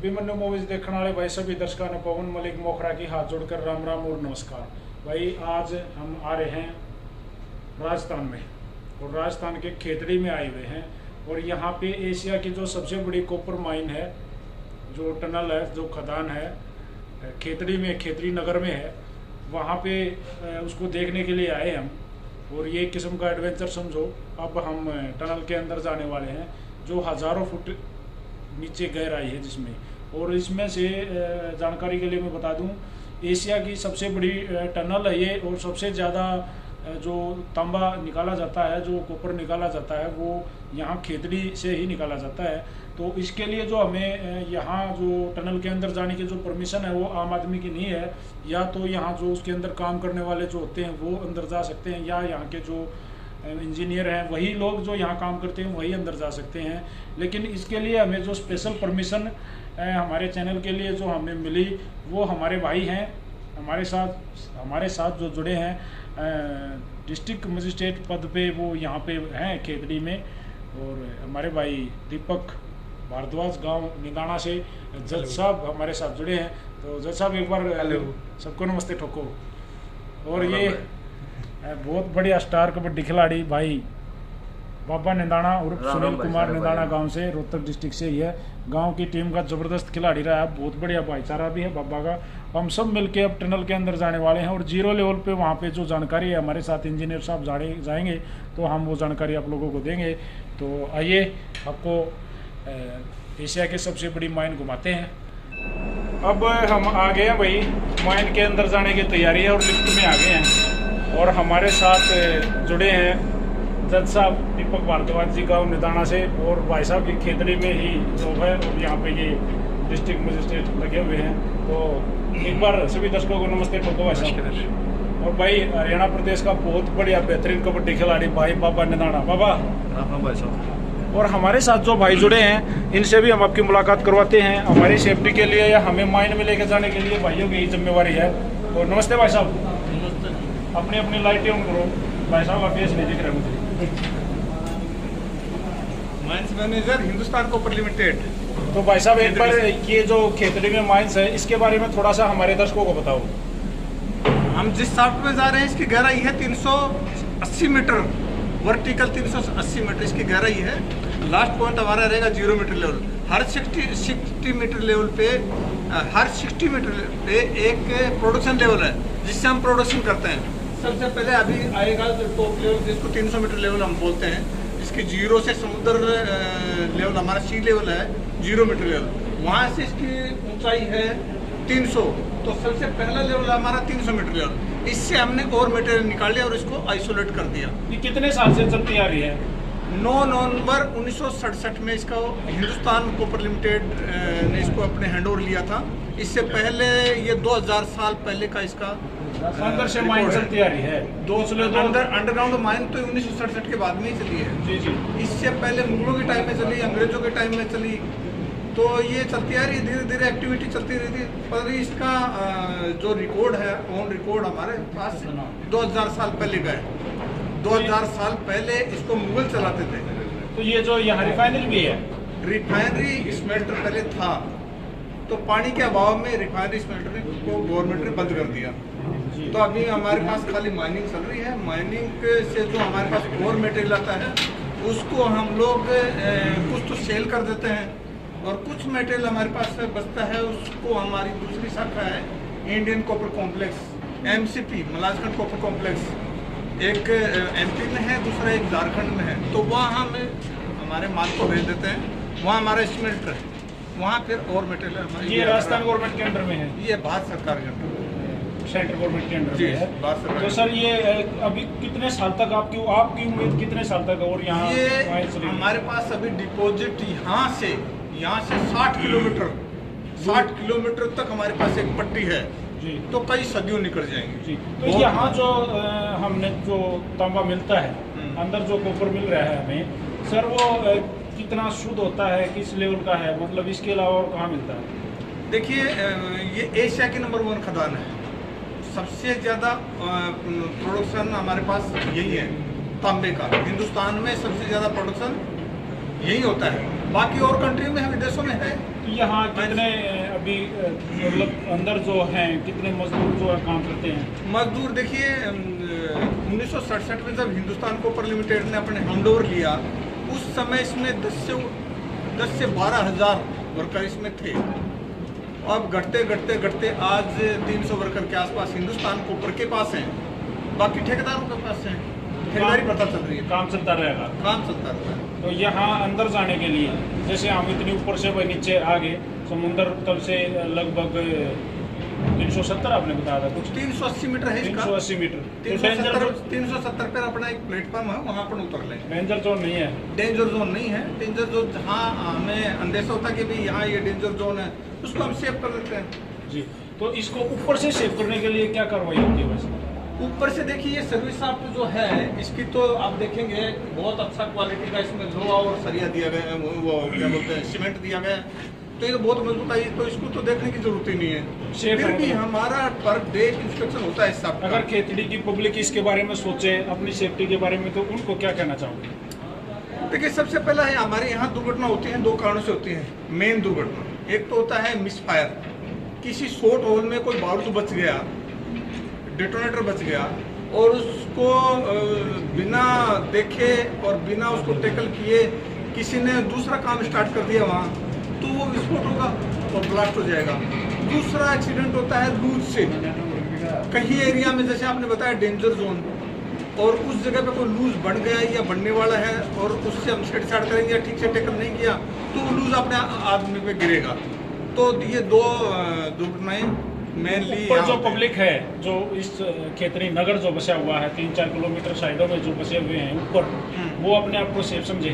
Abhimanyu movies देखने वाले भाई सभी दर्शकों ने पवन मलिक मोखरा की हाथ जोड़कर राम राम और नमस्कार। भाई आज हम आ रहे हैं राजस्थान में और राजस्थान के खेतड़ी में आए हुए हैं और यहाँ पे एशिया की जो सबसे बड़ी कॉपर माइन है, जो टनल है, जो खदान है खेतड़ी में, खेतड़ी नगर में है, वहाँ पे उसको देखने के लिए आए हम। और ये किस्म का एडवेंचर समझो। अब हम टनल के अंदर जाने वाले हैं जो हज़ारों फुट नीचे गहराई है जिसमें, और इसमें से जानकारी के लिए मैं बता दूं, एशिया की सबसे बड़ी टनल है ये और सबसे ज़्यादा जो तांबा निकाला जाता है, जो कॉपर निकाला जाता है, वो यहाँ खेतड़ी से ही निकाला जाता है। तो इसके लिए जो हमें यहाँ जो टनल के अंदर जाने की जो परमिशन है वो आम आदमी की नहीं है, या तो यहाँ जो उसके अंदर काम करने वाले जो होते हैं वो अंदर जा सकते हैं, या यहाँ के जो इंजीनियर हैं वही लोग जो यहाँ काम करते हैं वही अंदर जा सकते हैं। लेकिन इसके लिए हमें जो स्पेशल परमिशन हमारे चैनल के लिए जो हमें मिली वो हमारे भाई हैं हमारे साथ जो जुड़े हैं डिस्ट्रिक्ट मजिस्ट्रेट पद पे, वो यहाँ पे हैं खेतड़ी में। और हमारे भाई दीपक भारद्वाज गांव निदाना से जज साहब हमारे साथ जुड़े हैं। तो जज साहब एक बार सबको नमस्ते ठोको। और ये बहुत बढ़िया स्टार कबड्डी खिलाड़ी भाई बाबा निदाना उर्फ सुनील कुमार निदाना गांव से, रोहतक डिस्ट्रिक्ट से ही है। गांव की टीम का जबरदस्त खिलाड़ी रहा है, बहुत बढ़िया भाईचारा भी है बाबा का। हम सब मिलके अब टनल के अंदर जाने वाले हैं और जीरो लेवल पे वहाँ पे जो जानकारी है हमारे साथ इंजीनियर साहब जाएंगे तो हम वो जानकारी आप लोगों को देंगे। तो आइए आपको एशिया के सबसे बड़ी माइन घुमाते हैं। अब हम आ गए हैं भाई, माइन के अंदर जाने की तैयारी है और लिफ्ट में आ गए हैं और हमारे साथ जुड़े हैं जज साहब दीपक भारद्वाज जी गांव निदाना से, और भाई साहब की खेतड़ी में ही जॉब है और यहाँ पे ये डिस्ट्रिक्ट मजिस्ट्रेट लगे हुए हैं। तो एक बार सभी दर्शकों को नमस्ते ठोको भाई साहब। और भाई हरियाणा प्रदेश का बहुत बढ़िया बेहतरीन कबड्डी खिलाड़ी भाई बाबा निदाना। बाबा भाई साहब, और हमारे साथ जो भाई जुड़े हैं इनसे भी हम आपकी मुलाकात करवाते हैं हमारी सेफ्टी के लिए या हमें माइन में लेकर जाने के लिए भाइयों की जिम्मेवारी है। तो नमस्ते भाई साहब, अपनी अपनी लाइटें ऑन करो। भाई साहब आप फेस नहीं दिख रहे मुझे। Mines manager Hindustan copper limited. तो भाई साहब एक बार ये जो खेतड़ी में माइंस है इसके बारे में थोड़ा सा हमारे दर्शकों को बताओ। हम जिस शाफ्ट में जा रहे हैं इसकी गहराई है 380 मीटर, वर्टिकल 380 मीटर इसकी गहराई है। लास्ट पॉइंट हमारा रहेगा 0 मीटर लेवल। हर 60 मीटर लेवल पे, हर 60 मीटर पे एक प्रोडक्शन लेवल है जिससे हम प्रोडक्शन करते हैं। सबसे पहले अभी आएगा जो टॉप लेवल जिसको 300 मीटर लेवल हम बोलते हैं। इसकी 0 से समुद्र लेवल हमारा सी लेवल है 0 मीटर लेवल, वहाँ से इसकी ऊंचाई है 300। तो सबसे पहला लेवल हमारा 300 मीटर लेवल। इससे हमने और मटेरियल निकाल लिया और इसको आइसोलेट कर दिया। ये कितने साल से चलती आ रही है? 9 नवंबर 1967 में इसका हिंदुस्तान कॉपर लिमिटेड ने इसको अपने हैंडओवर लिया था। इससे पहले ये 2000 साल पहले का इसका अंदर से माइन चलती आ रही है। अंडरग्राउंड माइन तो 1967 के बाद में ही चली है। जी जी। इससे पहले मुगलों के टाइम में चली, अंग्रेजों के टाइम में चली, तो ये चलती आ रही है। धीरे धीरे एक्टिविटी चलती रही थी। पर इसका जो रिकॉर्ड है, ऑन रिकॉर्ड हमारे पास 2000 साल पहले का है। 2000 साल पहले इसको मुगल चलाते थे। तो ये जो यहाँ रिफाइनरी भी है? रिफाइनरी स्मेल्टर पहले था, तो पानी के अभाव में रिफाइनरी स्मेल्टर को गवर्नमेंट ने बंद कर दिया। तो अभी हमारे पास खाली माइनिंग चल रही है। माइनिंग से जो हमारे पास और मटेरियल आता है उसको हम लोग कुछ तो सेल कर देते हैं और कुछ मटेरियल हमारे पास बचता है उसको हमारी दूसरी शाखा है Indian copper complex, MCP Malajkhand copper complex, एक MP में है, दूसरा एक झारखंड में है। तो वहाँ हम हमारे माल को भेज देते हैं, वहाँ हमारा स्मेल्टर है, वहाँ फिर और मटेरियल हमारी। ये राजस्थान गवर्नमेंट के अंडर में है? ये भारत सरकार के अंडर, सेंट्रल गवर्नमेंट के अंडर में है। तो सर ये अभी कितने साल तक आपकी उम्मीद कितने साल तक? और यहाँ ये हमारे पास अभी डिपॉजिट यहाँ से 60 किलोमीटर तक हमारे पास एक पट्टी है जी। तो कई सदियों निकल जाएंगे जी। तो यहाँ जो हमने जो तांबा मिलता है, अंदर जो कॉपर मिल रहा है हमें सर, वो कितना शुद्ध होता है, किस लेवल का है, मतलब इसके अलावा और कहाँ मिलता है? देखिए ये एशिया की नंबर 1 खदान है। सबसे ज़्यादा प्रोडक्शन हमारे पास यही है तांबे का। हिंदुस्तान में सबसे ज़्यादा प्रोडक्शन यही होता है। बाकी और कंट्री में है, विदेशों में है। तो यहाँ कितने अभी मतलब अंदर जो हैं कितने मजदूर जो है काम करते हैं? मजदूर देखिए 1967 में जब हिंदुस्तान कोपर लिमिटेड ने अपने हैंडओवर लिया, उस समय इसमें 10 से 12 हज़ार वर्कर इसमें थे। अब घटते आज 300 वर्कर के आसपास हिंदुस्तान कोपर के पास हैं, बाकी ठेकेदारों के पास हैं। ठेकेदारी पता चल रही है, काम चलता रहेगा। काम चलता रहता है। तो यहाँ अंदर जाने के लिए जैसे हम इतनी ऊपर से वही नीचे आ गए, समुंदर तल से लगभग 370 आपने बताया था कुछ, 380 मीटर है इसका। 380 मीटर। 370 पर अपना एक प्लेटफॉर्म है, वहाँ पर उतर लें। डेंजर जोन नहीं है? डेंजर जोन नहीं है। डेंजर जोन जहाँ हमें अंदेशा होता है कि भाई यहाँ ये डेंजर जोन है, उसको हम सेव कर देते हैं। जी, तो इसको ऊपर से सेव करने के लिए क्या कार्रवाई होती है वैसे? ऊपर से देखिए ये सर्विस शाफ्ट जो है इसकी तो आप देखेंगे बहुत अच्छा क्वालिटी का इसमें लोहा और सरिया दिया गया है, वो क्या बोलते हैं सीमेंट दिया गया है, तो ये तो बहुत मजबूत आई, तो इसको तो देखने की जरूरत ही नहीं है। फिर भी हमारा पर डे इंस्पेक्शन होता है इस शाफ्ट। अगर खेतड़ी की पब्लिक इसके बारे में सोचे अपनी सेफ्टी के बारे में, तो उनको क्या कहना चाहोगे? देखिए सबसे पहला है हमारे यहाँ दुर्घटना होती है, 2 कारणों से होती है मेन दुर्घटना। एक तो होता है मिसफायर, किसी शॉर्ट होल में कोई बारूद बच गया, डेटोनेटर बच गया और उसको बिना देखे और बिना उसको टैकल किए किसी ने दूसरा काम स्टार्ट कर दिया वहाँ, तो वो विस्फोट होगा और ब्लास्ट हो जाएगा। दूसरा एक्सीडेंट होता है लूज से, कहीं एरिया में जैसे आपने बताया डेंजर जोन, और उस जगह पे कोई लूज बन गया या बनने वाला है और उससे हम छेड़छाड़ करेंगे या ठीक से टैकल नहीं किया तो वो लूज अपने आदमी पे गिरेगा। तो ये 2 दुर्घटनाएं मेनली। ऊपर जो पब्लिक है जो इस खेतरी नगर जो बसा हुआ है 3-4 किलोमीटर साइडों में जो बसे हुए हैं ऊपर, वो अपने आप को सेफ समझे?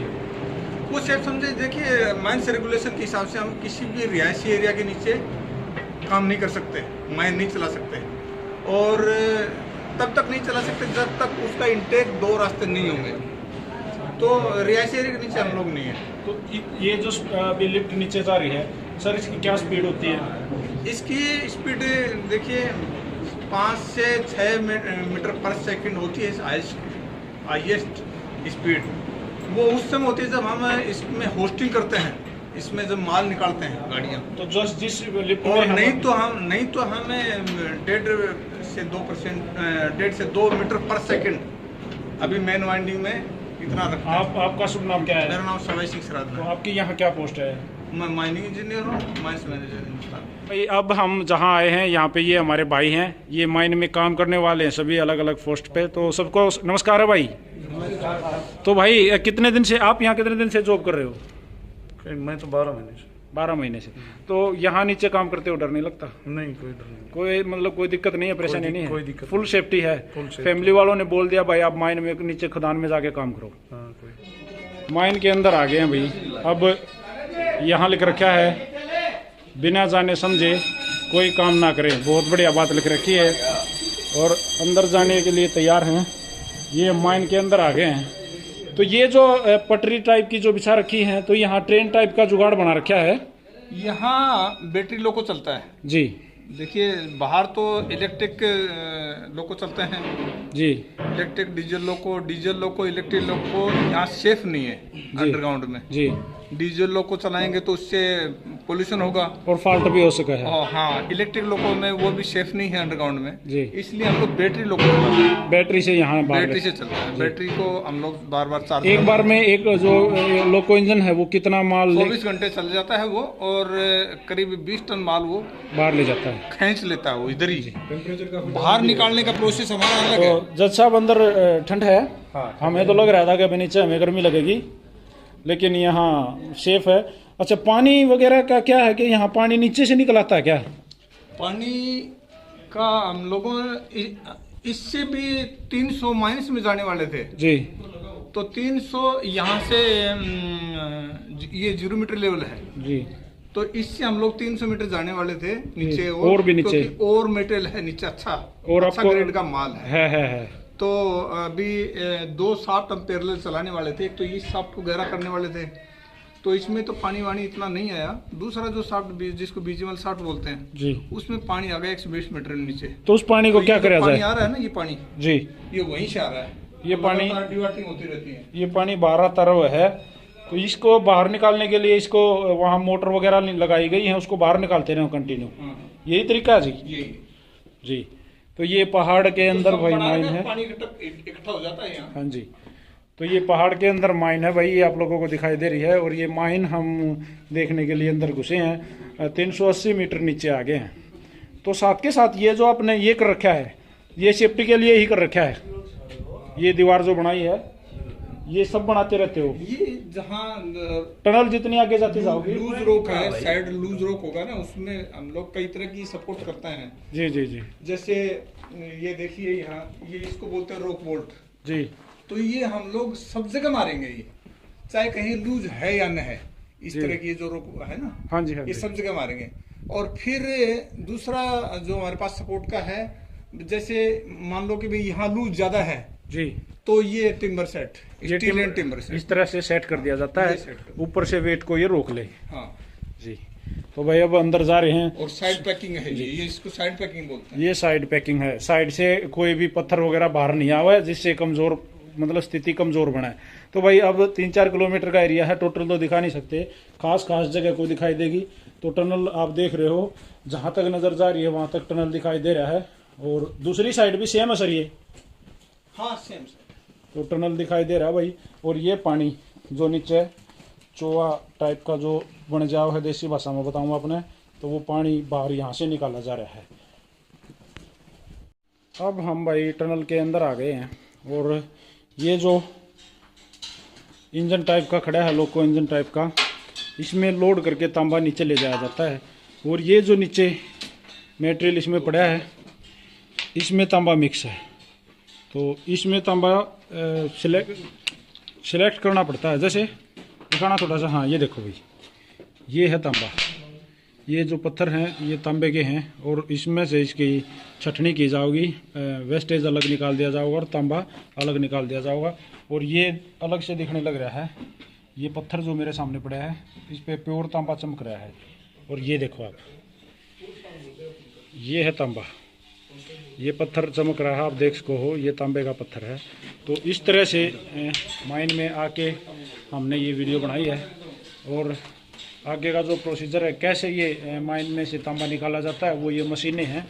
वो सेफ समझे। देखिए माइंस रेगुलेशन के हिसाब से हम किसी भी रिहायशी एरिया के नीचे काम नहीं कर सकते, माइन नहीं चला सकते, और तब तक नहीं चला सकते जब तक उसका इंटेक 2 रास्ते नहीं होंगे। तो रिहायशी एरिया के नीचे हम लोग नहीं है। तो ये जो अभी लिफ्ट नीचे जा रही है सर, इसकी क्या स्पीड होती है? इसकी स्पीड देखिए 5 से 6 मीटर पर सेकंड होती है हाईएस्ट स्पीड। वो उस समय होती है जब हम इसमें होस्टिंग करते हैं, इसमें जब माल निकालते हैं गाड़ियाँ। तो जिस लिफ्ट और में नहीं तो हमें 1.5 से 2 मीटर पर सेकंड अभी मेन वाइंडिंग में इतना रखा। आपका शुभ नाम क्या है? मेरा नाम सवाई सिंह सराद तो है। आपकी यहाँ क्या पोस्ट है? मैं माइनिंग इंजीनियर हूँ, माइंस मैनेजर हिंदुस्तान। भाई अब हम जहाँ आए हैं यहाँ पे ये हमारे भाई हैं, ये माइन में काम करने वाले हैं सभी अलग अलग पोस्ट पे। तो सबको नमस्कार है भाई। तो भाई कितने दिन से आप यहाँ कितने दिन से जॉब कर रहे हो? मैं तो 12 महीने से। 12 महीने से। तो यहाँ नीचे काम करते हो डर नहीं लगता? नहीं, कोई डर नहीं। कोई मतलब कोई दिक्कत नहीं है, परेशानी नहीं है? कोई दिक्कत फुल सेफ्टी है? फैमिली वालों ने बोल दिया भाई आप माइन में नीचे खदान में जाके काम करो? हाँ, कोई। माइन के अंदर आ गए हैं भाई। अब यहाँ लिख रखा है बिना जाने समझे कोई काम ना करें, बहुत बढ़िया बात लिख रखी है। और अंदर जाने के लिए तैयार हैं, ये माइन के अंदर आ गए हैं। तो ये जो पटरी टाइप की जो बिछा रखी है, तो यहाँ ट्रेन टाइप का जुगाड़ बना रखा है। यहाँ बैटरी लोको चलता है जी। देखिए बाहर तो इलेक्ट्रिक लोको चलते हैं जी, electric diesel loco electric loco यहाँ सेफ नहीं है अंडरग्राउंड में जी। डीजल लोको चलाएंगे तो उससे पोल्यूशन होगा और फॉल्ट भी हो सका है। हाँ, इलेक्ट्रिक लोको में वो भी सेफ नहीं है अंडरग्राउंड में जी। इसलिए हम लोग बैटरी लोको चलाते हैं। बैटरी से यहाँ बैटरी से चलता है। बैटरी को हम लोग बार चार्ज, एक बार में एक जो लोको इंजन है वो कितना माल 24 घंटे चल जाता है वो, और करीब 20 टन माल वो बाहर ले जाता है, खींच लेता है वो इधर ही। बाहर निकालने का प्रोसेस हमारा अलग है। तो जज साहब अंदर ठंड है? हाँ, हमें तो लग रहा था कि अभी नीचे हमें गर्मी लगेगी, लेकिन यहाँ सेफ है। अच्छा, पानी वगैरह का क्या है कि यहाँ पानी नीचे से निकल आता है क्या? पानी का हम लोगों इससे भी 300 माइनस में जाने वाले थे जी। तो 300 यहाँ से ये 0 मीटर लेवल है जी, तो इससे हम लोग 300 मीटर जाने वाले थे नीचे, और भी नीचे और मेटेरियल है नीचे, अच्छा और अच्छा ग्रेड का माल है। तो अभी 2 शाफ्ट हम पैरेलल चलाने वाले थे। एक तो इस शाफ्ट को गहरा करने वाले थे, तो इसमें तो पानी वानी इतना नहीं आया। दूसरा जो शाफ्ट जिसको बीजीमल शाफ्ट बोलते हैं जी, उसमें पानी आ गया 120 मीटर नीचे। तो उस पानी को तो क्या करा जाए? पानी आ रहा है ना, ये पानी जी, ये वहीं से आ रहा है। ये पानी डिवार्टिंग होती रहती है। ये पानी 12 तरह है तो इसको बाहर निकालने के लिए इसको वहाँ मोटर वगैरह लगाई गई है, उसको बाहर निकालते रहे कंटिन्यू, यही तरीका है जी। यही जी, तो ये पहाड़ के अंदर भाई माइन है, पानी इकट्ठा हो जाता है यहाँ। हाँ जी, तो ये पहाड़ के अंदर माइन है भाई, ये आप लोगों को दिखाई दे रही है। और ये माइन हम देखने के लिए अंदर घुसे हैं, 380 मीटर नीचे आ गए हैं। तो साथ के साथ ये जो आपने ये कर रखा है, ये सेफ्टी के लिए ही कर रखा है, ये दीवार जो बनाई है, ये सब बनाते रहते हो? ये जहाँ टनल जितनी आगे जाती जाओगी, लूज रोक है, साइड लूज रोक होगा ना, उसमें हम लोग कई तरह की सपोर्ट करते हैं। जी जी जी, जैसे ये देखिए यहाँ, ये इसको बोलते हैं रोक बोल्ट जी। तो ये हम लोग सब जगह मारेंगे, ये चाहे कहीं लूज है या न है, इस तरह की जो रोक है ना, हाँ जी, हाँ ये जी। सब जगह मारेंगे। और फिर दूसरा जो हमारे पास सपोर्ट का है, जैसे मान लो कि भाई यहाँ लूज ज्यादा है जी, तो ये टिम्बर सेट, ये स्टील एंड टिम्बर सेट इस तरह से सेट कर दिया जाता ये है, सेट कर- ऊपर से वेट को ये रोक ले। हाँ। जी, तो भाई अब अंदर जा रहे हैं। और साइड पैकिंग है ये इसको साइड पैकिंग बोलते हैं। ये साइड पैकिंग है, साइड से कोई भी पत्थर वगैरह बाहर नहीं आवा है, जिससे कमजोर मतलब स्थिति कमजोर बना है। तो भाई अब 3-4 किलोमीटर का एरिया है, टोटल तो दिखा नहीं सकते, खास खास जगह को दिखाई देगी। तो टनल आप देख रहे हो, जहां तक नजर जा रही है वहां तक टनल दिखाई दे रहा है। और दूसरी साइड भी सेम है सर ये? हाँ सेम। तो टनल दिखाई दे रहा है भाई। और ये पानी जो नीचे चोआ टाइप का जो बन जाओ है, देसी भाषा में बताऊंगा अपने, तो वो पानी बाहर यहाँ से निकाला जा रहा है। अब हम भाई टनल के अंदर आ गए हैं, और ये जो इंजन टाइप का खड़ा है, लोको इंजन टाइप का, इसमें लोड करके तांबा नीचे ले जाया जाता है। और ये जो नीचे मटेरियल इसमें पड़ा है, इसमें तांबा मिक्स है, तो इसमें तांबा सिलेक्ट करना पड़ता है। जैसे दिखाना थोड़ा सा, हाँ ये देखो भाई, ये है तांबा, ये जो पत्थर हैं ये तांबे के हैं, और इसमें से इसकी छटनी की जाओगी, वेस्टेज अलग निकाल दिया जाएगा और तांबा अलग निकाल दिया जाएगा। और ये अलग से दिखने लग रहा है, ये पत्थर जो मेरे सामने पड़ा है, इस पे प्योर तांबा चमक रहा है। और ये देखो आप, ये है तांबा, ये पत्थर चमक रहा है, आप देख सको हो, ये तांबे का पत्थर है। तो इस तरह से माइन में आके हमने ये वीडियो बनाई है। और आगे का जो प्रोसीजर है, कैसे ये माइन में से तांबा निकाला जाता है, वो ये मशीनें हैं,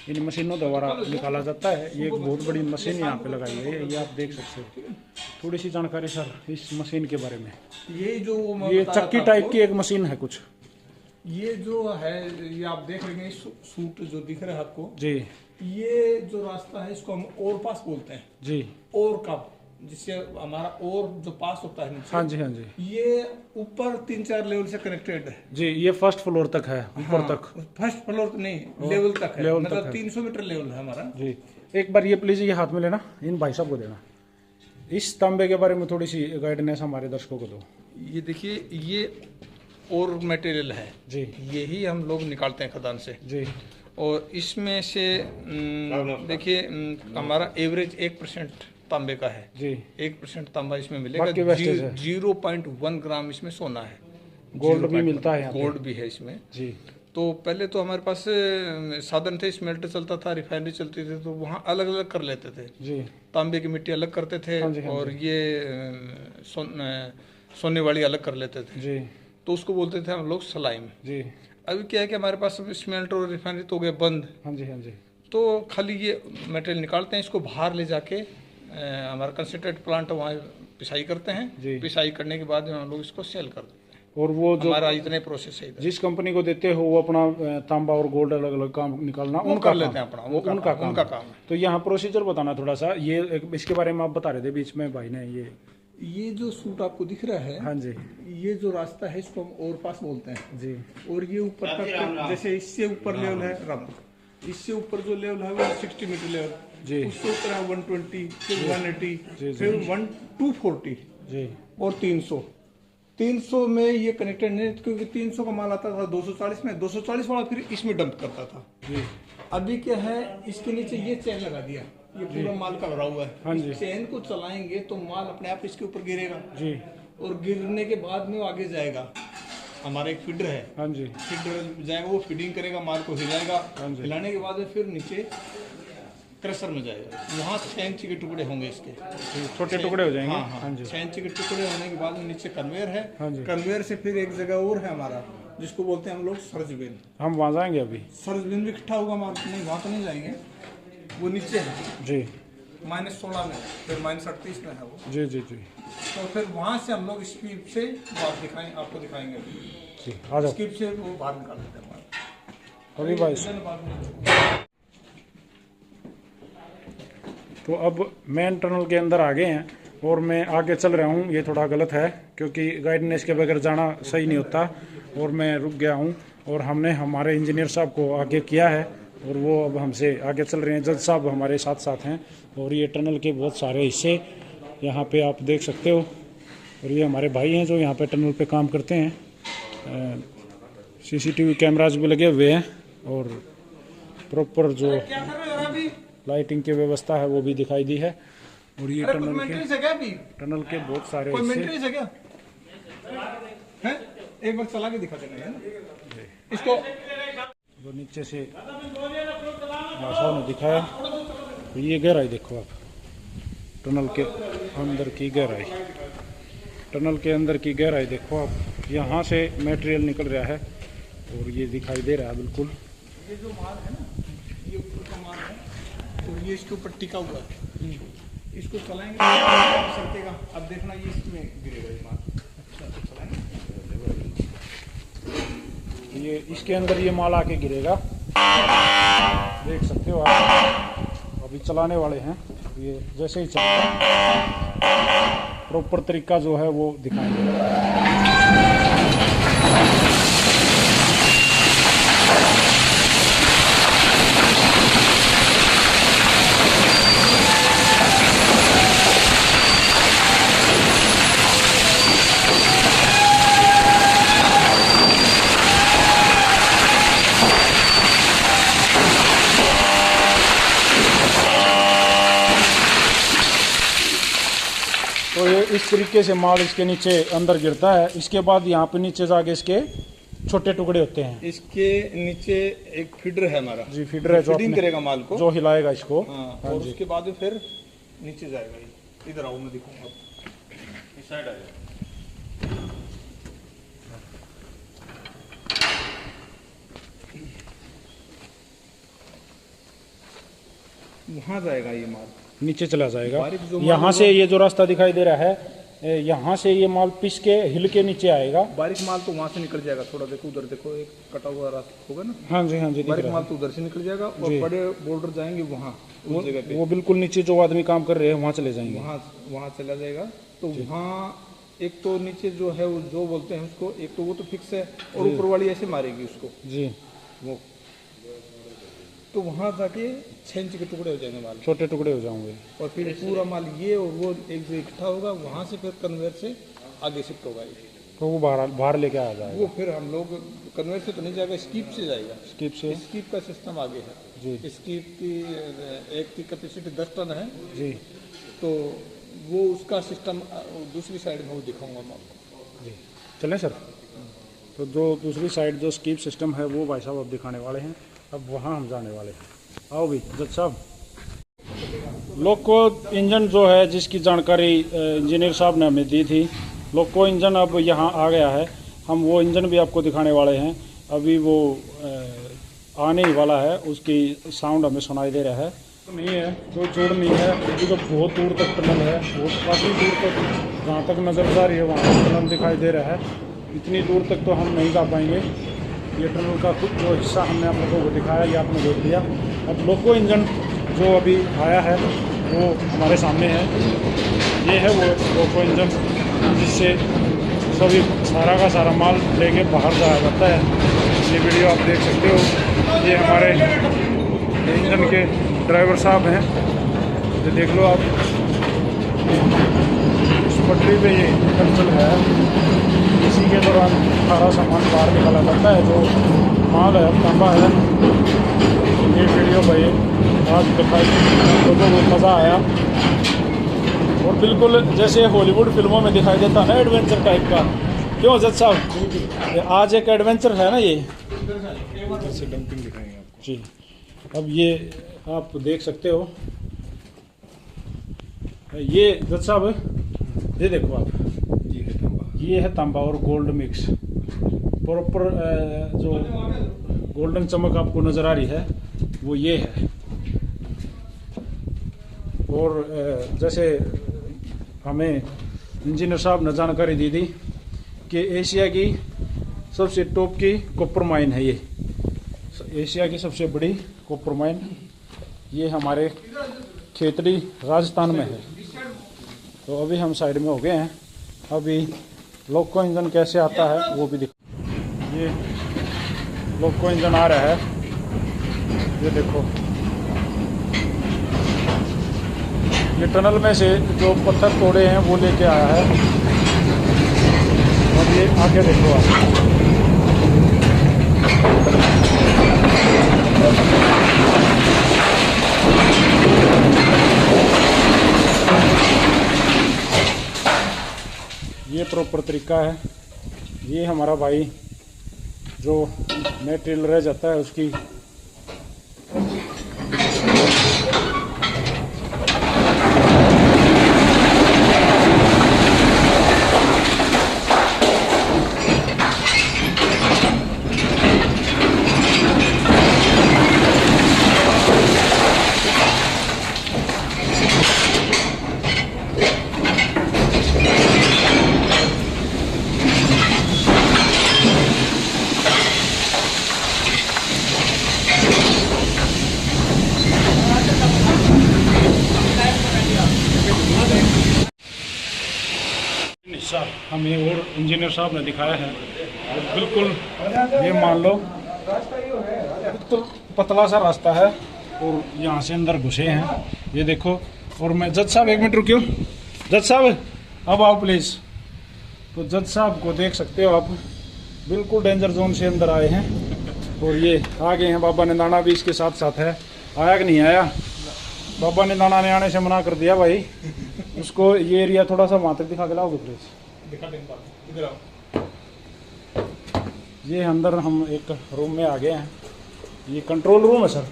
इन मशीनों द्वारा निकाला जाता है। ये एक बहुत बड़ी मशीन यहाँ पे लगाई गई है, ये आप देख सकते हो। थोड़ी सी जानकारी सर इस मशीन के बारे में? ये जो मैं ये बता रहा चक्की था टाइप आपको, की एक मशीन है कुछ। ये जो है, ये आप देख रहे हैं सूट जो दिख रहा है आपको, जी ये जो रास्ता है इसको हम ओवर पास बोलते हैं। जी, ओवर का, जिससे हमारा ओवर जो पास होता है नीचे, हाँ जी, हाँ जी ये ऊपर 3-4 लेवल से कनेक्टेड है जी। ये फर्स्ट फ्लोर तक है, ऊपर तक? फर्स्ट फ्लोर नहीं, लेवल तक है, लेवल तक मतलब है। 300 मीटर लेवल है हमारा। जी, एक बार ये प्लीज ये हाथ में लेना, इन भाई साहब को देना, इस तांबे के बारे में थोड़ी सी गाइडेंस हमारे दर्शकों को दो। ये देखिए, ये और मटेरियल है जी यही हम लोग निकालते हैं खदान से। जी, और इसमें से देखिए हमारा एवरेज 1% तांबे का है जी। 1% तांबा इसमें बाकी wastage मिलेगा। है। 0.1 ग्राम इसमें सोना है, गोल्ड भी मिलता है यहाँ पे? गोल्ड भी है इसमें। जी तो पहले तो हमारे पास साधन थे, स्मेल्टर चलता था, रिफाइनरी चलती थी, तो वहाँ अलग अलग कर लेते थे। जी तांबे की मिट्टी अलग करते थे, हाँ जी, हाँ और ये सोने वाली अलग कर लेते थे, जी तो उसको बोलते थे हम लोग सलाइम। जी, अभी क्या है कि हमारे पास स्मेल्टर और रिफाइनरी तो हो गए बंद, हाँ जी, हाँ जी। तो खाली ये मटेरियल निकालते हैं, इसको बाहर ले जाके हमारा कंसंट्रेट प्लांट वहाँ पिसाई करते जी। हैं। पिसाई करने के बाद हम लोग इसको सेल कर देते हैं। और वो जो हमारा इतने प्रोसेस है इधर। जिस कंपनी को देते हो, वो अपना तांबा और गोल्ड अलग अलग काम निकालना वो उनका कर लेते काम, हैं अपना, वो उनका उनका काम काम है। तो यहाँ प्रोसीजर बताना थोड़ा सा, ये इसके बारे में आप बता रहे थे बीच में भाई ने। ये जो सूट आपको दिख रहा है, हाँ जी ये जो रास्ता है इसको हम ओवर पास बोलते हैं। जी, और ये ऊपर तक, जैसे इससे ऊपर लेवल है राम, इससे ऊपर जो लेवल है वो 60 मीटर लेवल जी। उससे ऊपर है 120, फिर 180, जी, फिर 240 जी और 300 में ये कनेक्टेड नहीं, क्योंकि 300 का माल आता था 240 में, 240 वाला फिर इसमें डंप करता था। जी, अभी क्या है, इसके नीचे ये चैन लगा दिया, ये पूरा माल का भरा हुआ हाँ है। जी। इस चैन को चलाएंगे तो माल अपने आप इसके ऊपर गिरेगा, जी, और गिरने के बाद में वो आगे जाएगा। हमारा एक फीडर है, हाँ जी, फीडर जाएगा, वो फीडिंग करेगा, माल को हिलाएगा, हाँ जी। हिलाने के बाद में फिर नीचे क्रशर में जाएगा। वहाँ 6 इंच के टुकड़े होंगे इसके, छोटे टुकड़े हो जाएंगे। हाँ हाँ, 6 इंच के टुकड़े होने के बाद नीचे कन्वेयर है। हाँ जी। कन्वेयर से फिर एक जगह और है हमारा, जिसको बोलते हैं हम लोग सर्ज बिन। हम वहाँ जाएंगे अभी। सर्ज बिन भी इकट्ठा होगा हमारा, नहीं वहाँ तो नहीं जाएंगे, वो नीचे है जी। -16 में, फिर -38 में है वो। जी जी जी। तो फिर वहाँ से हम लोग स्कीप से बात दिखाएंगे, आपको दिखाएंगे। जी आ जाओ। स्कीप से वो बाहर निकाल देते हैं हमारा। अभी भाई तो अब मेन टनल के अंदर आ गए हैं और मैं आगे चल रहा हूँ। ये थोड़ा गलत है क्योंकि गाइडेंस के बगैर जाना सही नहीं होता, और मैं रुक गया हूँ और हमने हमारे इंजीनियर साहब को आगे किया है और वो अब हमसे आगे चल रहे हैं। जज साहब हमारे साथ साथ हैं और ये टनल के बहुत सारे हिस्से यहाँ पे आप देख सकते हो, और ये हमारे भाई हैं जो यहाँ पे टनल पे काम करते हैं। CCTV कैमराज भी लगे हुए हैं और प्रॉपर जो लाइटिंग की व्यवस्था है वो भी दिखाई दी है। और ये टनल के बहुत सारे हिस्से हैं, एक बार चला के दिखा देना है ना इसको। जो नीचे से भाषा ने दिखाया, तो ये गहराई देखो आप, टनल के अंदर की गहराई, टनल के अंदर की गहराई देखो आप। यहाँ से मटेरियल निकल रहा है और ये दिखाई दे रहा है बिल्कुल। ये जो माल है ना, ये ऊपर का माल है, तो ये इसके ऊपर टिका हुआ है। इसको चलाएंगे सरकेगा। अब देखना ये इसमें गिरेगा ये माल। अच्छा तो चलाएंगे, ये इसके अंदर ये माल आके गिरेगा, देख सकते हो आप। अभी चलाने वाले हैं, ये जैसे ही चलेगा प्रॉपर तरीका जो है वो दिखाएंगे। तो ये इस तरीके से माल इसके नीचे अंदर गिरता है। इसके बाद यहाँ पे नीचे जाके इसके छोटे टुकड़े होते हैं। इसके नीचे एक फीडर है हमारा। जी, फीडर है जो फीडिंग करेगा माल को, जो हिलाएगा इसको। हाँ, और उसके बाद फिर नीचे जाएगा। ये इधर आओ, मैं दिखाऊंगा, इस साइड आ जाओ। वहाँ जाएगा ये माल, नीचे चला जाएगा। यहाँ से ये जो रास्ता दिखाई दे रहा है, यहाँ से ये माल पिस के हिल के नीचे आएगा। बारीक माल तो वहाँ से निकल जाएगा। थोड़ा देखो उधर, देखो एक कटा हुआ रास्ता होगा ना। हाँ जी, हाँ जी, बारीक माल तो उधर से निकल जाएगा और बड़े बोल्डर जाएंगे वहाँ उस जगह पे। वो बिल्कुल नीचे जो आदमी काम कर रहे हैं वहाँ चले जाएंगे। वहाँ चला जाएगा। तो वहाँ एक तो नीचे जो है वो जो बोलते हैं उसको, एक तो वो तो फिक्स है और ऊपर वाली ऐसे मारेगी उसको जी वो। तो वहाँ जाके 6 इंच के टुकड़े हो जाएंगे माल, छोटे टुकड़े हो जाएंगे। और फिर पूरा माल ये और वो एक जगह इकट्ठा होगा। वहाँ से फिर कन्वेयर से आगे शिफ्ट होगा ये, तो वो बाहर लेके आ जाएगा। वो फिर हम लोग कन्वेयर से तो नहीं जाएगा, स्कीप से जाएगा। स्कीप से? स्कीप का सिस्टम आगे है जी। स्कीप की एक की कैपेसिटी 10 टन है जी। तो वो उसका सिस्टम दूसरी साइड में वो दिखाऊंगा मैं आपको। जी चलें सर। तो जो दूसरी साइड जो स्कीप सिस्टम है वो भाई साहब अब दिखाने वाले हैं। अब वहाँ हम जाने वाले हैं। आओ भी जज साहब। लोको इंजन जो है जिसकी जानकारी इंजीनियर साहब ने हमें दी थी, लोको इंजन अब यहाँ आ गया है। हम वो इंजन भी आपको दिखाने वाले हैं। अभी वो आने ही वाला है, उसकी साउंड हमें सुनाई दे रहा है। नहीं है कोई चोर नहीं है, अभी तो बहुत दूर तक टनल है, बहुत काफ़ी दूर तक, जहाँ तक नज़र आ रही है वहाँ तक टनल दिखाई दे रहा है। इतनी दूर तक तो हम नहीं जा पाएंगे। ये टनल का कुछ जो हिस्सा हमने आप लोगों को दिखाया, ये आपने देख लिया। अब लोको इंजन जो अभी आया है वो हमारे सामने है। ये है वो लोको इंजन जिससे सभी सारा का सारा माल लेके बाहर जाया जाता है। ये वीडियो आप देख सकते हो। ये हमारे इंजन के ड्राइवर साहब हैं, ये देख लो आप। इस पटरी पे ये इंजन चल रहा है। इसी के दौरान सारा सामान बाहर निकाला जाता है, जो माल है तांबा है। ये वीडियो भाई आज दिखाई, लोगों को मज़ा आया और बिल्कुल जैसे हॉलीवुड फिल्मों में दिखाई देता ना, एडवेंचर टाइप का। क्यों जज साहब, आज एक एडवेंचर है ना ये। डंपिंग दिखाएंगे आपको जी, अब ये आप देख सकते हो, ये जज साहब ये देखो आप, ये है तांबा और गोल्ड मिक्स प्रॉपर, जो गोल्डन चमक आपको नज़र आ रही है वो ये है। और जैसे हमें इंजीनियर साहब ने जानकारी दी थी कि एशिया की सबसे टॉप की कॉपर माइन है ये, एशिया की सबसे बड़ी कॉपर माइन ये हमारे खेतड़ी राजस्थान में है। तो अभी हम साइड में हो गए हैं, अभी लोको इंजन कैसे आता है वो भी दिख, ये लोको इंजन आ रहा है, ये देखो, ये टनल में से जो पत्थर तोड़े हैं वो लेके आया है। और ये आगे देखो आप, ये प्रॉपर तरीका है। ये हमारा भाई जो मटेरियल रह जाता है उसकी हिस्सा हमें और इंजीनियर साहब ने दिखाया है। और बिल्कुल ये मान लो बिल्कुल पतला सा रास्ता है और यहाँ से अंदर घुसे हैं, ये देखो। और मैं जज साहब 1 मिनट रुकियो, जज साहब अब आओ प्लीज़। तो जज साहब को देख सकते हो आप, बिल्कुल डेंजर जोन से अंदर आए हैं। और ये आगे हैं, बाबा निदाना भी इसके साथ साथ है। आया कि नहीं आया? बाबा निदाना ने आने से मना कर दिया भाई उसको। ये एरिया थोड़ा सा वहाँ तक दिखा के लाओगे प्लीज, दिखा देंगे इधर आओ। ये अंदर हम एक रूम में आ गए हैं, ये कंट्रोल रूम है सर,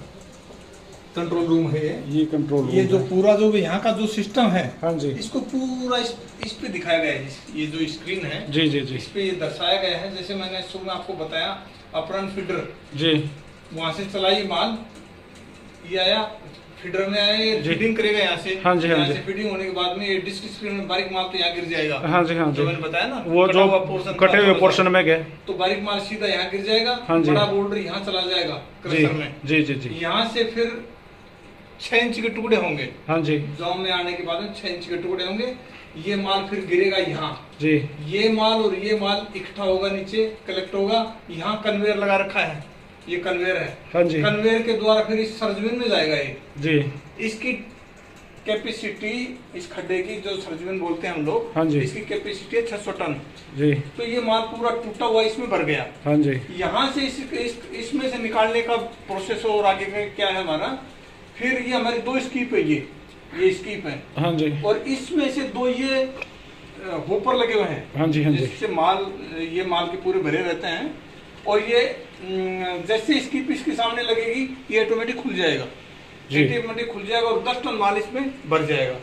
कंट्रोल रूम है ये कंट्रोल रूम ये जो है। पूरा जो यहाँ का जो सिस्टम है, हाँ जी, इसको पूरा इस पे दिखाया गया है। ये जो स्क्रीन है जी जी जी, इस पे ये दर्शाया गया है। जैसे मैंने शुरू में आपको बताया, अपरन फीडर जी वहाँ से चलाई माल, ये आया फीडर में आया, ये जी। फीडिंग करेगा यहाँ से। हाँ जी, हाँ यहाँ जी। से फीडिंग होने के बाद में ये डिस्क स्क्रीन में बारीक माल तो यहाँ गिर जाएगा। हाँ जी, हाँ जी, जो मैंने बताया ना, वो कटा जो हुआ portion कटे था हुए थोड़ा पोर्शन सा, में गए, तो बारीक माल सीधा यहाँ गिर जाएगा। हाँ जी। बड़ा बोल्डर यहाँ चला जाएगा जी क्रशर में। जी जी जी, यहाँ से फिर 6 इंच के टुकड़े होंगे। हाँ जी जॉम में आने के बाद में 6 इंच के टुकड़े होंगे। ये माल फिर गिरेगा यहाँ, जी, ये माल और ये माल इकट्ठा होगा, नीचे कलेक्ट होगा। यहाँ कन्वेयर लगा रखा है, ये कन्वेयर है। हाँ जी, कन्वेयर के द्वारा फिर इस सरजमीन में जाएगा ये। जी इसकी कैपेसिटी, इस खड्डे की जो सरजमीन बोलते हैं हम लोग, हाँ जी, इसकी कैपेसिटी है 600 टन। जी, तो ये माल पूरा टूटा हुआ इसमें भर गया। हाँ जी, यहाँ से इसमें से निकालने का प्रोसेस और आगे का क्या है हमारा, फिर ये हमारी 2 स्कीप है, ये स्कीप है। हाँ जी, और इसमें से 2 ये होपर लगे हुए हैं। हाँ जी, हाँ जी, जिससे माल, ये माल के पूरे भरे रहते हैं। और ये जैसे स्कीप इसके सामने लगेगी, ये ऑटोमेटिक खुल जाएगा, ऑटोमेटिक खुल जाएगा और 10 टन माल इसमें भर जाएगा।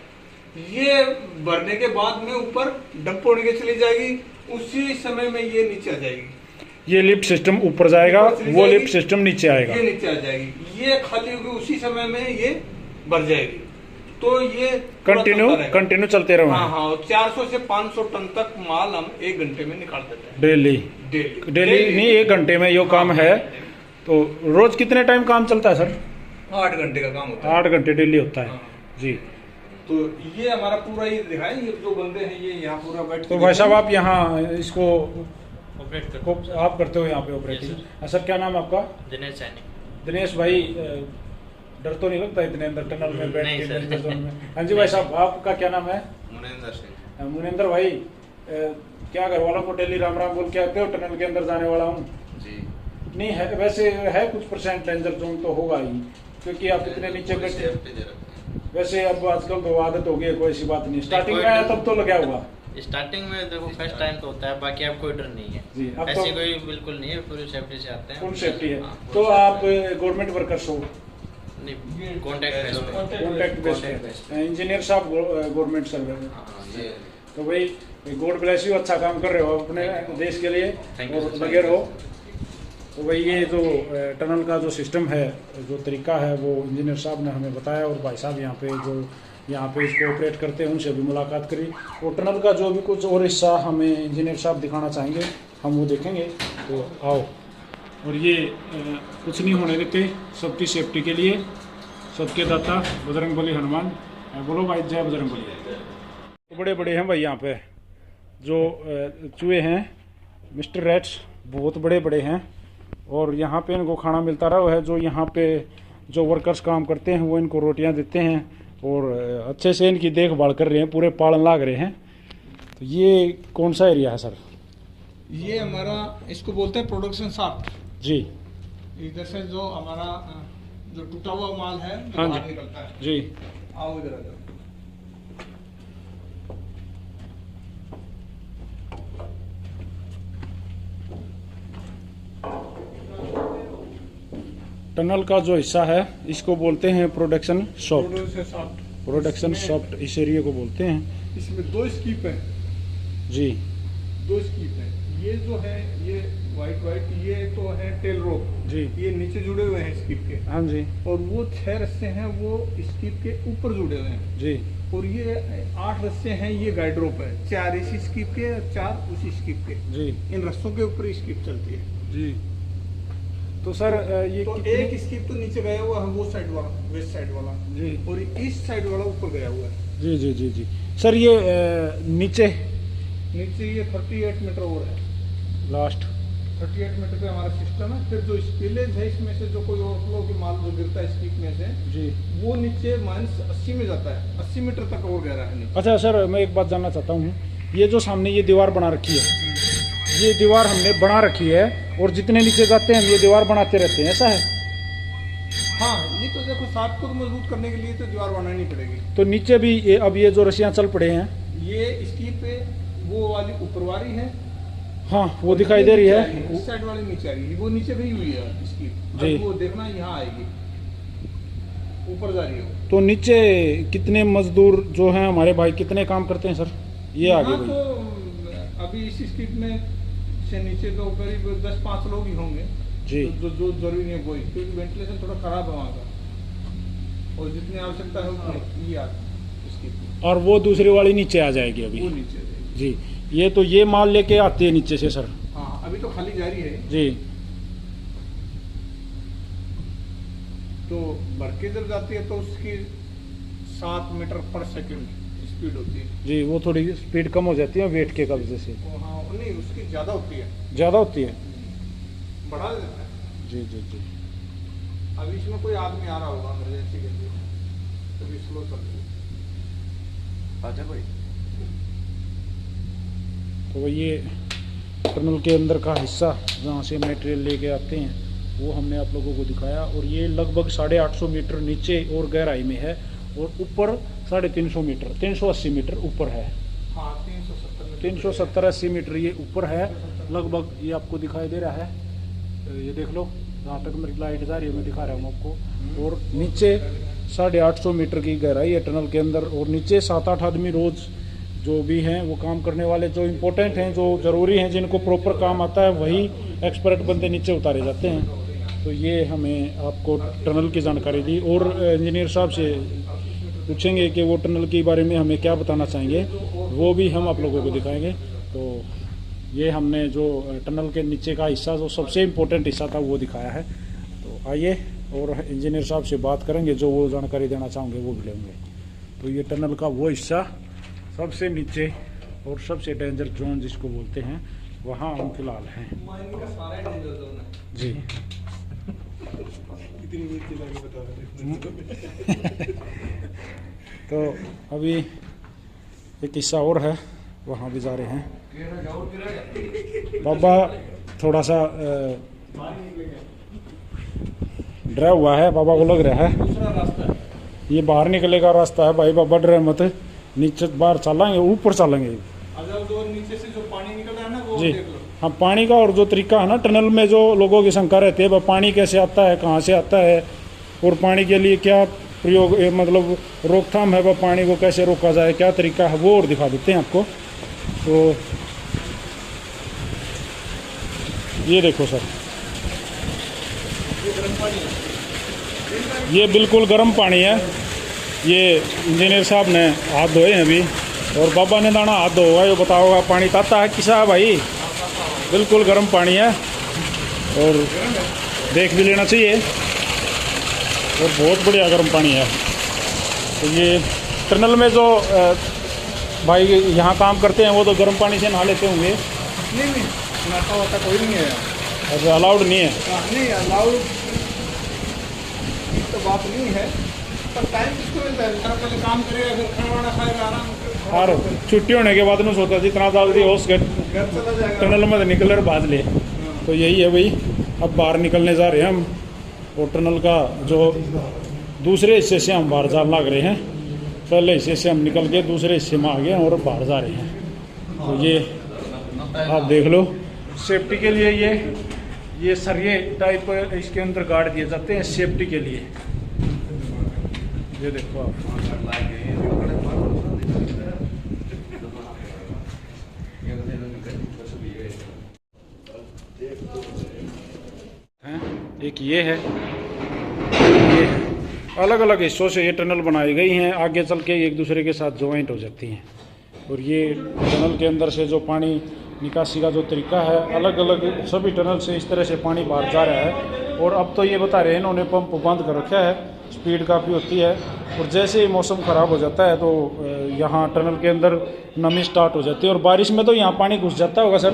ये भरने के बाद में ऊपर डंप होने के चली जाएगी, उसी समय में ये नीचे आ जाएगी। ये लिफ्ट सिस्टम ऊपर जाएगा, ऊपर चली वो जाएगी, लिफ्ट सिस्टम नीचे आएगा। ये नीचे आ जाएगी, ये खाली होगी, उसी समय में ये भर जाएगी। तो ये कंटिन्यू चलते रहो। हाँ हाँ, 400 से 500 टन तक माल हम 1 घंटे में निकाल देते हैं। डेली डेली नहीं, 1 घंटे में यो काम है। तो रोज कितने टाइम काम चलता है सर? 8 घंटे का काम होता है। 8 घंटे डेली होता है हाँ। जी। तो ये हमारा पूरा ये दिखाए, ये जो बंदे हैं ये यहाँ पूरा बैठ। तो भाई साहब आप यहाँ इसको ऑपरेट करते आप करते हो यहाँ पे ऑपरेटिंग? सर क्या नाम है आपका? दिनेश सैनी। दिनेश भाई, डर तो नहीं लगता इतने अंदर टनल में बैठ नहीं के सर। डेंजर जोन में? हाँ जी भाई साहब, आपका क्या नाम है? मुनेंद्र सिंह। मुनेंद्र भाई, क्या घर वालों को डेली राम राम बोल के आते हो? टनल के अंदर जाने वाला हूँ जी। नहीं है, वैसे है कुछ % डेंजर जोन तो होगा ही, क्योंकि आप इतने नीचे पूरी बैठे। सेफ्टी दे रखी है। वैसे अब आजकल तो आदत हो गई है, कोई ऐसी बात नहीं। स्टार्टिंग में कोई आया डर- तब तो लगा होगा स्टार्टिंग में देखो फर्स्ट टाइम तो होता है, बाकी अब कोई डर नहीं है जी। अब ऐसी तो कोई बिल्कुल नहीं है, पूरी सेफ्टी से आते हैं। फुल सेफ्टी है। हाँ, तो full आप safety। गवर्नमेंट वर्कर्स हो? नहीं कॉन्टैक्ट कॉन्टैक्ट बेस्ड इंजीनियर साहब गवर्नमेंट सर्विस। ये तो भाई गॉड ब्लेस यू, अच्छा काम कर रहे हो अपने देश के लिए Thank you, और sir. लगे रहो। तो भाई ये जो टनल का जो सिस्टम है, जो तरीका है, वो इंजीनियर साहब ने हमें बताया और भाई साहब यहाँ पे इसको ऑपरेट करते हैं उनसे भी मुलाकात करी। और टनल का जो भी कुछ और हिस्सा हमें इंजीनियर साहब दिखाना चाहेंगे हम वो देखेंगे। तो आओ। और ये कुछ नहीं होने देते, सबकी सेफ्टी के लिए, सबके दाता बजरंगबली हनुमान। बोलो भाई जय बजरंगबली। तो बड़े बड़े हैं भाई यहाँ पे जो चूहे हैं, मिस्टर रैट्स, बहुत बड़े बड़े हैं। और यहाँ पे इनको खाना मिलता रहा है। जो यहाँ पे जो वर्कर्स काम करते हैं वो इनको रोटियाँ देते हैं और अच्छे से इनकी देखभाल कर रहे हैं, पूरे पालन लाग रहे हैं। तो ये कौन सा एरिया है सर? ये हमारा इसको बोलते हैं प्रोडक्शन शाफ्ट। जी इधर से जो हमारा जो टूटा हुआ माल है जो हाँ बाहर जी निकलता है। जी। आओ इधर आ जाओ। टनल का जो हिस्सा है इसको बोलते हैं production shaft. Production shaft. Production shaft इस एरिया को बोलते हैं। इसमें 2 स्कीप है। जी 2 स्कीप है। ये जो है ये वाइट ये तो है टेल रोप जी। ये नीचे जुड़े हुए हैं स्कीप के। हाँ जी। और वो 6 रस्से हैं वो स्कीप के ऊपर जुड़े हुए हैं जी। और ये 8 रस्से हैं, ये गाइड रोप है। 4 इसी स्कीप के और 4 उसी स्कीप के। जी इन रस्सों के ऊपर स्कीप चलती है जी। तो सर ये तो एक स्कीप तो नीचे गया हुआ है, वो साइड वाला, वेस्ट साइड वाला जी। और इस साइड वाला ऊपर गया हुआ है। जी जी जी जी। सर ये नीचे ये 38 मीटर और है। लास्ट 38 मीटर पे हमारा सिस्टम है। फिर जो स्पिलेज है इसमें से जो कोई ओवरफ्लो की माल जो गिरता है स्कीप में से जी। वो नीचे -80 में जाता है। 80 मीटर तक और गहरा है नीचे। अच्छा सर, मैं एक बात जानना चाहता हूँ, ये जो सामने ये दीवार बना रखी है, ये दीवार हमने बना रखी है और जितने नीचे जाते हैं हम ये दीवार बनाते रहते हैं, ऐसा है? हाँ, ये तो देखो साथ को मजबूत करने के लिए तो दीवार बनानी पड़ेगी। तो नीचे भी अब ये जो रस्सियाँ चल पड़े हैं, ये स्कीप पे वो वाली ऊपरवारी है। हाँ वो दिखाई दे रही है। इस साइड वाली नीचे आ रही है, वो नीचे गई हुई है स्कीप। जी। अब वो देखना यहाँ आएगी, ऊपर जा रही है। तो नीचे कितने मजदूर जो हैं हमारे भाई कितने काम करते हैं सर? ये आगे यहाँ भाई। तो अभी इस स्कीप में से नीचे तो करीब 10-5 लोग ही होंगे जी। जो जरूरी नहीं है वही, क्योंकि वेंटिलेशन थोड़ा खराब है वहाँ का और जितनी आवश्यकता है उतनी ये स्कीप। और वो दूसरी वाली नीचे आ जाएगी अभी? वो नीचे जाएगी। जी। ये तो ये माल लेके आते हैं नीचे से सर? हाँ, अभी तो खाली जारी है जी। तो भर के जब जाती है तो उसकी 7 मीटर पर सेकंड स्पीड होती है। जी, वो थोड़ी स्पीड कम हो जाती है वेट के कब्जे से। हाँ, नहीं उसकी ज़्यादा होती है। ज़्यादा होती है? बढ़ा देता है। जी जी जी। अभी इसमें कोई आदमी आ रहा होगा इमरजेंसी के लिए, तभी स्लो चल रही है। आजा भाई। तो ये टनल के अंदर का हिस्सा जहाँ से मटेरियल लेके आते हैं वो हमने आप लोगों को दिखाया। और ये लगभग 850 मीटर नीचे और गहराई में है और ऊपर 350 मीटर 380 मीटर ऊपर है। हाँ, 370 370-80 मीटर ये ऊपर है लगभग। ये आपको दिखाई दे रहा है, ये देख लो, जहाँ तक मेरी लाइट जा रही है मैं दिखा रहा हूँ आपको। और नीचे 850 मीटर की गहराई है टनल के अंदर। और नीचे 7-8 आदमी रोज जो भी हैं वो काम करने वाले, जो इम्पोर्टेंट हैं, जो ज़रूरी हैं, जिनको प्रॉपर काम आता है, वही एक्सपर्ट बंदे नीचे उतारे जाते हैं। तो ये हमें आपको टनल की जानकारी दी। और इंजीनियर साहब से पूछेंगे कि वो टनल के बारे में हमें क्या बताना चाहेंगे, वो भी हम आप लोगों को दिखाएंगे। तो ये हमने जो टनल के नीचे का हिस्सा, जो सबसे इम्पोर्टेंट हिस्सा था, वो दिखाया है। तो आइए और इंजीनियर साहब से बात करेंगे, जो वो जानकारी देना चाहेंगे वो भी लेंगे। तो ये टनल का वो हिस्सा सबसे नीचे और सबसे डेंजर जोन जिसको बोलते हैं, वहाँ हम फिलहाल हैं। माइनिंग का सारा डेंजर जोन है। जी। कितनी मिर्ची लगी बता रहे। तो अभी एक हिस्सा और है, वहाँ भी जा रहे हैं। बाबा थोड़ा सा डरा हुआ है, बाबा को लग रहा है दूसरा रास्ता है। ये बाहर निकले का रास्ता है। भाई बाबा डरे मत, नीचे बाहर चलेंगे, ऊपर चलेंगे। अगर जो नीचे से जो पानी निकल रहा है ना वो जी देख लो। हाँ, पानी का और जो तरीका है ना टनल में, जो लोगों की शंका रहती है, पानी कैसे आता है, कहाँ से आता है, और पानी के लिए क्या प्रयोग मतलब रोकथाम है, वह पानी को कैसे रोका जाए, क्या तरीका है, वो और दिखा देते हैं आपको। तो ये देखो सर, ये बिल्कुल गर्म पानी है। ये इंजीनियर साहब ने हाथ धोए हैं अभी, और बाबा ने दाना हाथ धोगा, ये बताओगा पानी ताता है किसा है भाई, बिल्कुल गर्म पानी है और देख भी लेना चाहिए, और बहुत बढ़िया गर्म पानी है। तो ये टनल में जो भाई यहाँ काम करते हैं वो तो गर्म पानी से नहा लेते होंगे। नहीं नहाता वाता कोई नहीं है। अच्छा, अलाउड नहीं है? नहीं अलाउड तो बात नहीं है, पर टाइम किसको मिलता है? पहले काम करेगा, फिर खाना वाना खाएगा, आराम से। और छुट्टी होने के बाद में सोचा जितना जल्दी हो सके घर चला जाएगा। टनल में निकल कर बाज ले। तो यही है भाई, अब बाहर निकलने जा रहे हैं हम, और टनल का जो दूसरे हिस्से से हम बाहर जाने लग रहे हैं। पहले हिस्से से हम निकल के दूसरे हिस्से में आ गए और बाहर जा रहे हैं। तो ये आप देख लो, सेफ्टी के लिए ये सरिये टाइप इसके अंदर गाड़ दिए जाते हैं सेफ्टी के लिए। ये देखो आप, एक ये है, ये अलग अलग हिस्सों से ये टनल बनाई गई हैं, आगे चल के एक दूसरे के साथ ज्वाइंट हो जाती हैं। और ये टनल के अंदर से जो पानी निकासी का जो तरीका है, अलग अलग सभी टनल से इस तरह से पानी बाहर जा रहा है। और अब तो ये बता रहे हैं इन्होंने पंप बंद कर रखा है, स्पीड काफ़ी होती है, और जैसे ही मौसम ख़राब हो जाता है तो यहाँ टनल के अंदर नमी स्टार्ट हो जाती है। और बारिश में तो यहाँ पानी घुस जाता होगा सर,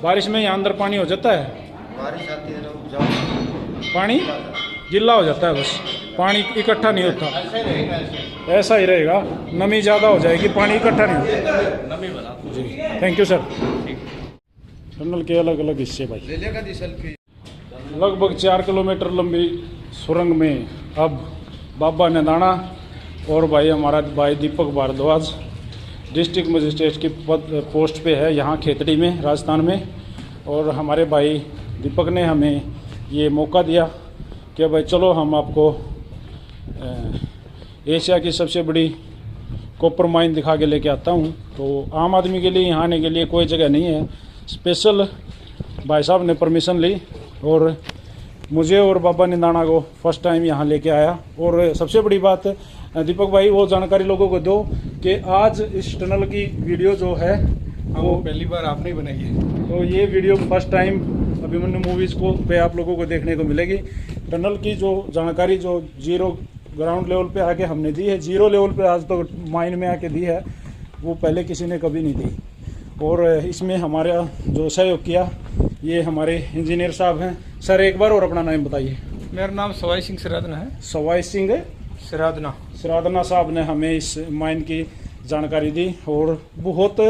बारिश में यहाँ अंदर पानी हो जाता है, बारिश आती है तो पानी गिल्ला हो जाता है, बस पानी इकट्ठा नहीं होता। ऐसा ही रहेगा, नमी ज़्यादा हो जाएगी, पानी इकट्ठा नहीं होता जी। Thank you sir. टनल के अलग अलग हिस्से भाई, लगभग 4 किलोमीटर लंबी सुरंग में अब बाबा नंदाना और भाई हमारा भाई दीपक भारद्वाज डिस्ट्रिक्ट मजिस्ट्रेट की पोस्ट पे है यहाँ खेतड़ी में, राजस्थान में। और हमारे भाई दीपक ने हमें ये मौका दिया कि भाई चलो हम आपको एशिया की सबसे बड़ी कॉपर माइन दिखा के लेके आता हूँ। तो आम आदमी के लिए यहाँ आने के लिए कोई जगह नहीं है, स्पेशल भाई साहब ने परमिशन ली और मुझे और बाबा निंदाना को फर्स्ट टाइम यहाँ लेके आया। और सबसे बड़ी बात दीपक भाई वो जानकारी लोगों को दो कि आज इस टनल की वीडियो जो है वो पहली बार आपने ही बनाई है। तो ये video first time Abhimanyu movies को पे आप लोगों को देखने को मिलेगी। टनल की जो जानकारी जो जीरो ग्राउंड लेवल पे आके हमने दी है, जीरो लेवल पे आज तो माइन में आके दी है, वो पहले किसी ने कभी नहीं दी। और इसमें हमारा जो सहयोग किया ये हमारे इंजीनियर साहब हैं। सर एक बार और अपना नाम बताइए। मेरा नाम सवाई सिंह सिरादना है। सवाई सिंह सिरादना साहब ने हमें इस माइन की जानकारी दी और बहुत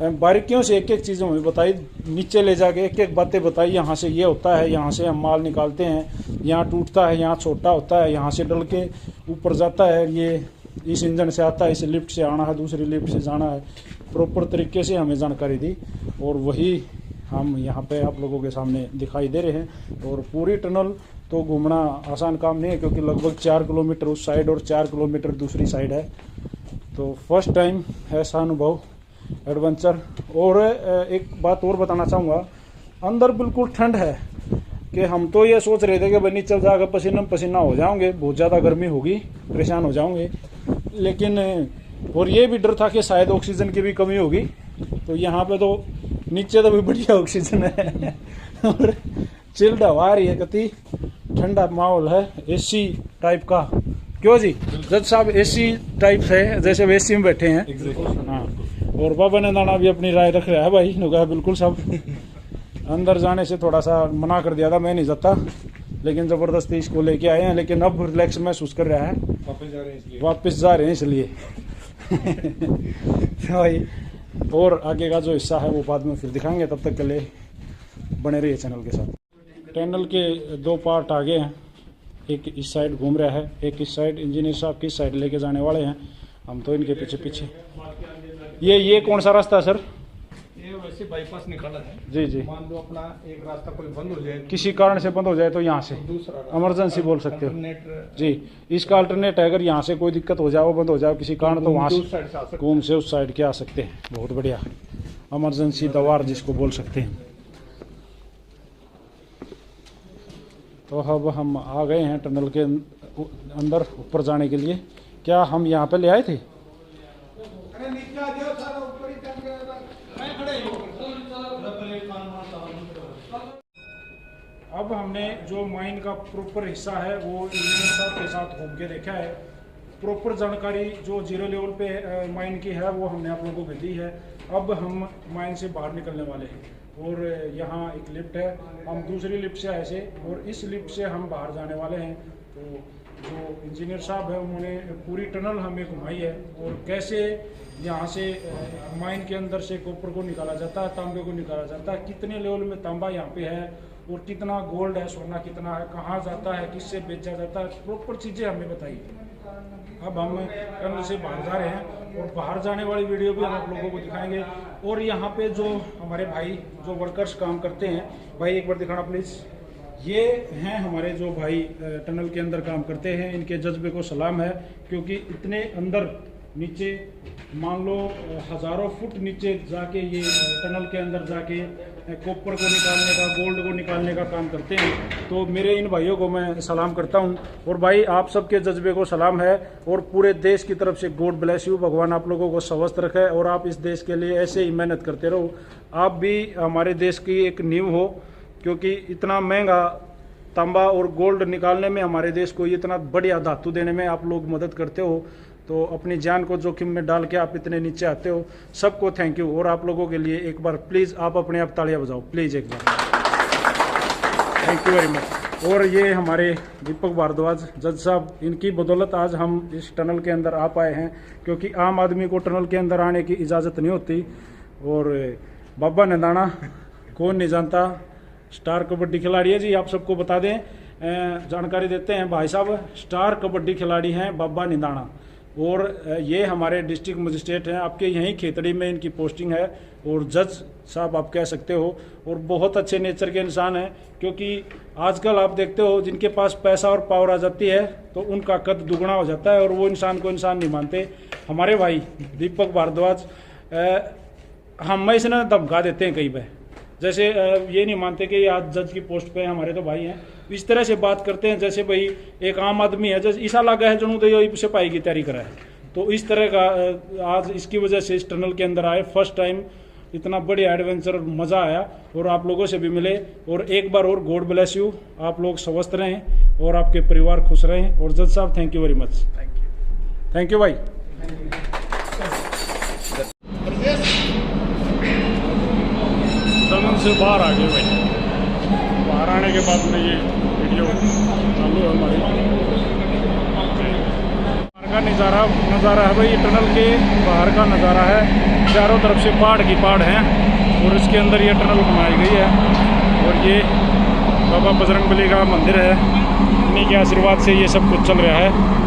बारीकियों से एक एक चीज़ हमें बताई, नीचे ले जाके एक एक बातें बताई। यहाँ से ये होता है, यहाँ से हम माल निकालते हैं, यहाँ टूटता है, यहाँ छोटा होता है, यहाँ से डल के ऊपर जाता है, ये इस इंजन से आता है, इस लिफ्ट से आना है, दूसरी लिफ्ट से जाना है। प्रॉपर तरीके से हमें जानकारी दी और वही हम यहाँ पे आप लोगों के सामने दिखाई दे रहे हैं। और पूरी टनल तो घूमना आसान काम नहीं है, क्योंकि लगभग 4 किलोमीटर उस साइड और 4 किलोमीटर दूसरी साइड है। तो फर्स्ट टाइम ऐसा अनुभव, एडवेंचर। और एक बात और बताना चाहूँगा, अंदर बिल्कुल ठंड है कि हम तो ये सोच रहे थे कि भाई नीचे जाकर पसीना पसीना हो जाओगे, बहुत ज़्यादा गर्मी होगी, परेशान हो जाओगे। लेकिन और ये भी डर था कि शायद ऑक्सीजन की भी कमी होगी। तो यहाँ पे तो नीचे तो भी बढ़िया ऑक्सीजन है और चिल्ड हवा आ रही है, कति ठंडा माहौल है, एसी टाइप का। क्यों जी जज साहब, एसी टाइप है, जैसे वे एसी में बैठे हैं। हाँ, और बाबा नंदाना भी अपनी राय रख रहा है भाई, ने कहा बिल्कुल सब। अंदर जाने से थोड़ा सा मना कर दिया था, मैं नहीं जाता, लेकिन ज़बरदस्ती इसको लेके आए हैं। लेकिन अब रिलैक्स महसूस कर रहा है, वापस जा रहे हैं इसलिए भाई। और आगे का जो हिस्सा है वो बाद में फिर दिखाएंगे, तब तक के लिए बने रहिए चैनल के साथ। टनल के 2 पार्ट आगे हैं, एक इस साइड घूम रहा है, एक इस साइड इंजीनियर साहब की साइड लेके जाने वाले हैं, हम तो इनके पीछे पीछे। ये कौन सा रास्ता है सर? ये वैसे बाईपास निकाला है। जी जी। मान लो अपना एक रास्ता कोई बंद हो जाए, किसी कारण से बंद हो जाए तो यहाँ से दूसरा इमरजेंसी बोल सकते हो अल्टरनेट जी। इसका अल्टरनेट है, अगर यहाँ से कोई दिक्कत हो जाए, वो बंद हो जाए किसी कारण, तो वहाँ उस साइड से आ से सकते घूम से उस साइड के आ सकते हैं। बहुत बढ़िया, इमरजेंसी दवार जिसको बोल सकते हैं। तो अब हम आ गए हैं टनल के अंदर ऊपर जाने के लिए। क्या हम यहाँ पे ले आए थे? अब हमने जो माइन का प्रॉपर हिस्सा है वो इंजीनियर साहब के साथ घूम के देखा है। प्रॉपर जानकारी जो जीरो लेवल पे माइन की है वो हमने आप लोगों को दी है। अब हम माइन से बाहर निकलने वाले हैं और यहाँ एक लिफ्ट है, हम दूसरी लिफ्ट से आए थे और इस लिफ्ट से हम बाहर जाने वाले हैं। तो जो इंजीनियर साहब है उन्होंने पूरी टनल हमें घुमाई है और कैसे यहाँ से माइन के अंदर से कॉपर को निकाला जाता है, तांबे को निकाला जाता है, कितने लेवल में तांबा यहाँ पे है और कितना गोल्ड है, सोना कितना है, कहाँ जाता है, किससे बेचा जाता है, प्रॉपर चीज़ें हमें बताई। अब हम टनल से बाहर जा रहे हैं और बाहर जाने वाली वीडियो भी हम आप लोगों को दिखाएंगे। और यहाँ पे जो हमारे भाई जो वर्कर्स काम करते हैं, भाई एक बार दिखाना प्लीज़। ये हैं हमारे जो भाई टनल के अंदर काम करते हैं, इनके जज्बे को सलाम है, क्योंकि इतने अंदर नीचे मान लो हज़ारों फुट नीचे जाके ये टनल के अंदर जाके कॉपर को निकालने का, गोल्ड को निकालने का काम करते हैं। तो मेरे इन भाइयों को मैं सलाम करता हूं। और भाई आप सबके जज्बे को सलाम है और पूरे देश की तरफ से गॉड ब्लेस यू, भगवान आप लोगों को स्वस्थ रखे और आप इस देश के लिए ऐसे ही मेहनत करते रहो। आप भी हमारे देश की एक नींव हो, क्योंकि इतना महंगा तांबा और गोल्ड निकालने में, हमारे देश को इतना बढ़िया धातु देने में आप लोग मदद करते हो। तो अपनी जान को जोखिम में डाल के आप इतने नीचे आते हो, सबको थैंक यू। और आप लोगों के लिए एक बार प्लीज़ आप अपने आप तालियां बजाओ प्लीज़ एक बार, थैंक यू वेरी मच। और ये हमारे दीपक भारद्वाज जज साहब, इनकी बदौलत आज हम इस टनल के अंदर आ पाए हैं, क्योंकि आम आदमी को टनल के अंदर आने की इजाज़त नहीं होती। और बाबा निदाना कौन नहीं जानता, स्टार कबड्डी खिलाड़ी है जी, आप सबको बता दें, जानकारी देते हैं भाई साहब। स्टार कबड्डी खिलाड़ी हैं बाबा निदाना और ये हमारे डिस्ट्रिक्ट मजिस्ट्रेट हैं, आपके यहीं खेतड़ी में इनकी पोस्टिंग है और जज साहब आप कह सकते हो। और बहुत अच्छे नेचर के इंसान हैं, क्योंकि आजकल आप देखते हो जिनके पास पैसा और पावर आ जाती है तो उनका कद दुगना हो जाता है और वो इंसान को इंसान नहीं मानते। हमारे भाई दीपक भारद्वाज हम इसने धमका देते हैं कई बार, जैसे ये नहीं मानते कि आज जज की पोस्ट पे हमारे तो भाई हैं, इस तरह से बात करते हैं जैसे भाई एक आम आदमी है, जैसे ईसा लगा है जो तो सिपाही की तैयारी करा है। तो इस तरह का आज इसकी वजह से इस टनल के अंदर आए, फर्स्ट टाइम इतना बढ़िया एडवेंचर, मज़ा आया और आप लोगों से भी मिले। और एक बार और गॉड ब्लेस यू, आप लोग स्वस्थ रहें और आपके परिवार खुश रहें। और जज साहब thank you very much, thank you भाई। टनल से बाहर आ गए भाई, बाहर आने के बाद में ये वीडियो चालू है हमारी। बाहर का नज़ारा है भाई, ये टनल के बाहर का नज़ारा है। चारों तरफ से पहाड़ की पहाड़ हैं और इसके अंदर ये टनल बनाई गई है। और ये बाबा बजरंगबली का मंदिर है, इन्हीं के आशीर्वाद से ये सब कुछ चल रहा है।